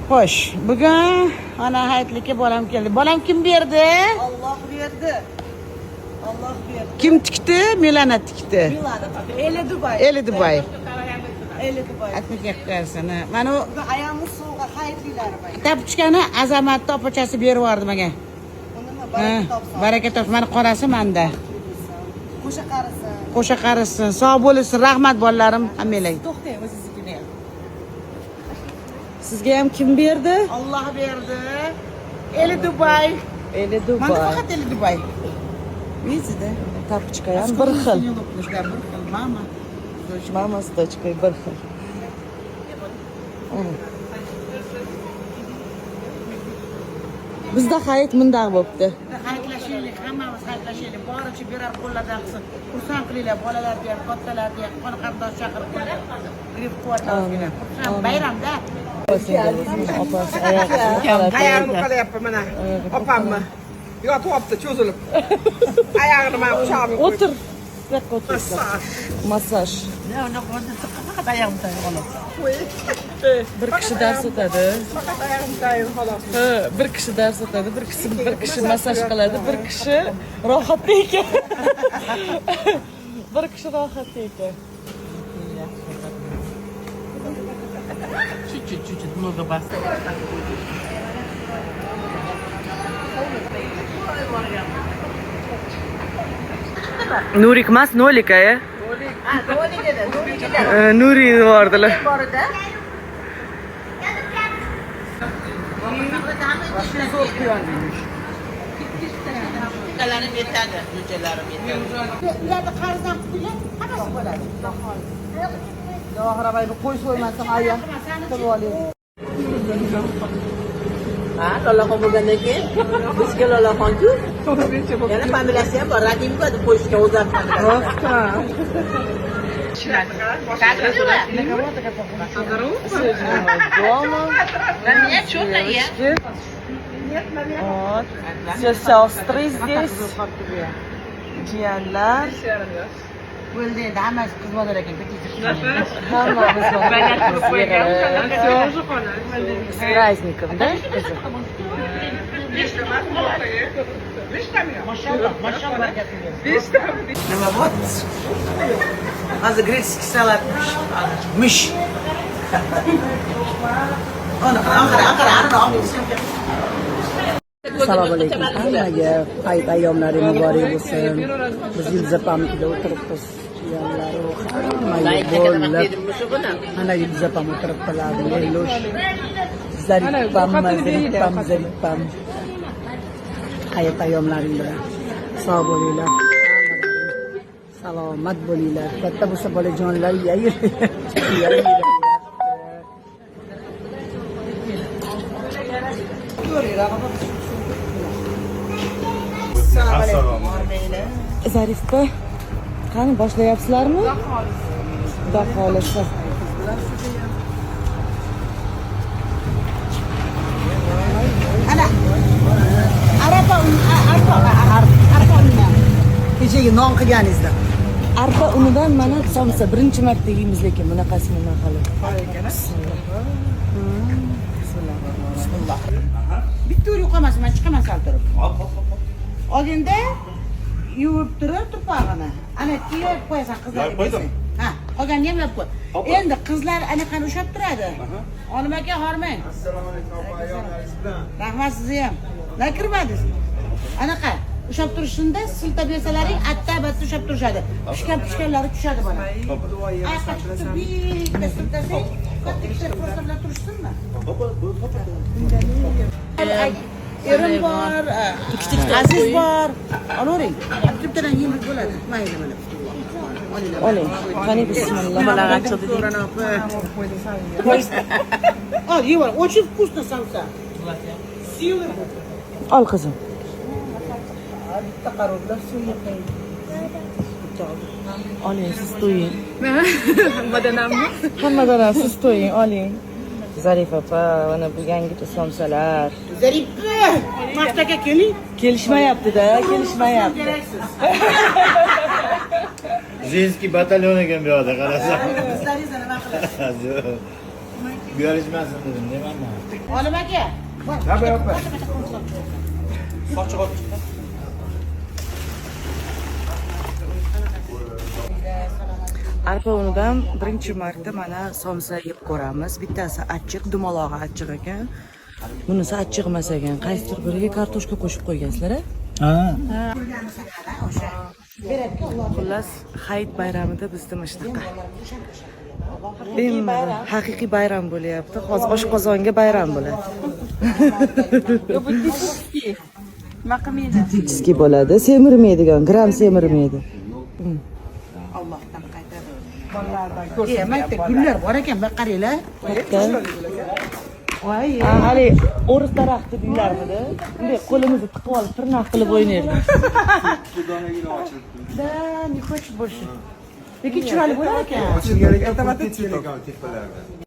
Xo'sh, bugun ana hayitlikka bolam keldi. Bolam kim berdi? Alloh berdi. Alloh berdi. Kim tikdi? Milana tikdi. Eli Dubay. Eli Dubay. Eli Dubay. Atmaka qarsini. Mana u Ayağımız soğuğa hayırlılar bak. tapchkani Azamatni opachasi berib yubordi menga. Onunla Ha, baraka topsan. baraka top. Mana qorasi menda. Qo'sha qarisin. Qo'sha qarisin, sog' bo'lsin. Rahmat bolalarim, hammanglar. To'xtaymiz siznikini ham. Sizga ham kim berdi? Alloh berdi. Eli Dubay. Eli Dubay. Mana faqat Eli Dubay. Видите? Tapchka ham bir xil. Bir xil. Mama. Mama с дочкой bir xil. Bizda hayit mundaq bo'libdi. Hayitlashaylik, hammamiz hayitlashaylik. Boricha birar qo'llardan qilsin. Xursand qilinglar, bolalarga ham, kattalarga ham, qon qarindosh chaqirib qo'yinglar. Grip quvvatlaringlar. Xursand bayramda. Opasi oyoqni Ayağını qalayapman mana. Opammi? Yotyapti cho'zilib. Ayağını men quchog'iga qo'yib. O'tir. Bu yoqqa o'tir. Massaj. Faqat oyog'im tayyor qoladi. Bir kishi dars o'tadi. Faqat ayağım tayyor xolos. Bir kishi dars o'tadi, bir kishi massaj qiladi, bir kishi rohatda ekan. Bir kishi rohatda ekan. Чуть-чуть много бас. Nurik emas, Nolik aya. Nuri yubordilar. Kalarim yetadi, jo'jalarim yetadi. Ularda qarzdan qutulgan, hammasi bo'ladi. Zohira bayni qo'y so'ymasam ayam qilib olaylik. Ha, lolaxon bo'lgandan keyin bizga lolaxon-ku. Yana familiyasi ham bor. Radimga deb qo'yishga o'zgartiradi. Нет, что-то есть. Вот. Все сестры здесь. Jiyanlar. Bo'ldi endi hammasi qiz bolar ekan, bitta Hammamiz С праздником, да? Mashallah. Nima bu? Hozir gretskiy salat mish. Ana qara. Assalomu alaykum. Hammaga hayit ayyomlari muborak bo'lsin. Biz Yulzapamnikida o'tiribmiz. Hammaga mana Yulzapam o'tiribdilar. Lelosh. Zaripam. Hayit ayyomlaring bilan sog' bo'linglar. Salomat bo'linglar. Katta bo'lsa bolajonlar yayir. Zarifda qani boshlayapsizlarmi? Xudo xolisa. Ana. Arpa uni. Kechagi non qilganingizda. Arpa unidan mana somsa birinchi marta yeymiz lekin bunaqasini nima qilib. Bitta uri qolmasin, men chiqaman sal turib. Olganda yuvib turib turpog'ini. Ana kiyib qo'yasan qizlarga bersang. Ha, qolganini ham yopib qo'y. Endi qizlar anaqani ushab turadi. Olim aka, hormang. Assalomu alaykum. Rahmat sizga ham. Nima kirmadingiz? Anaqa ushab turishinda siltab bersalaring, atta-batta ushab turishadi. Pishganlari tushadi bola. Ayqa chiqib bitta siltasang, katta ko'rsatlar turishsinmi? Erim bor, Aziz bor. Olavering. Bittadan yengil bo'ladi. Mayli mana. Oling. Qani bismillah. Bolalar chiqdi. Ol, yeyver. Очень вкусно samsa. Силы. Ol qizim. Bitta qarorlar suv yaqin. Oling, siz to'ying. Hammadan ham siz to'ying, oling. Zarifa opa, mana bu yangicha somsalar. Zarifa, maqtaga keling. Kelishmayapti-da, kelishmayapti. Женский батальон ekan bu yoqda qarasam. Bizlaringiz nima qilasiz? Uyarışmasın dedim, ne var mı? Olim aka. Tabii yopa. Sochiq olib chiqdi. Arpa unidan birinchi marta mana somsa yeb ko'ramiz. Bittasi achchiq, dumalog'i achchiq ekan. Bunisi achchiq emas ekan. Qaysidir biriga kartoshka qo'shib qo'ygansizlar, a? Xullas, Hayit bayramida bizda mishtaqa. Haqiqiy bayram bo'lyapti. Hozir oshqozonga bayram bo'ladi. Nima qilmaydi? Kichki bo'ladi, semirmaydigan, gram semirmaydi. Allohdan qaytadi. Mayda gullar bor ekan, bir qaranglar. Voy. Hali o'ris daraxti deylarmidi? Bunday qo'limizni tiqib olib, tirnoq qilib o'ynaydi. Da, ne хочешь больше? Lekin chiroyli bo'lar ekan. Ochilgan ekan, tepalarida.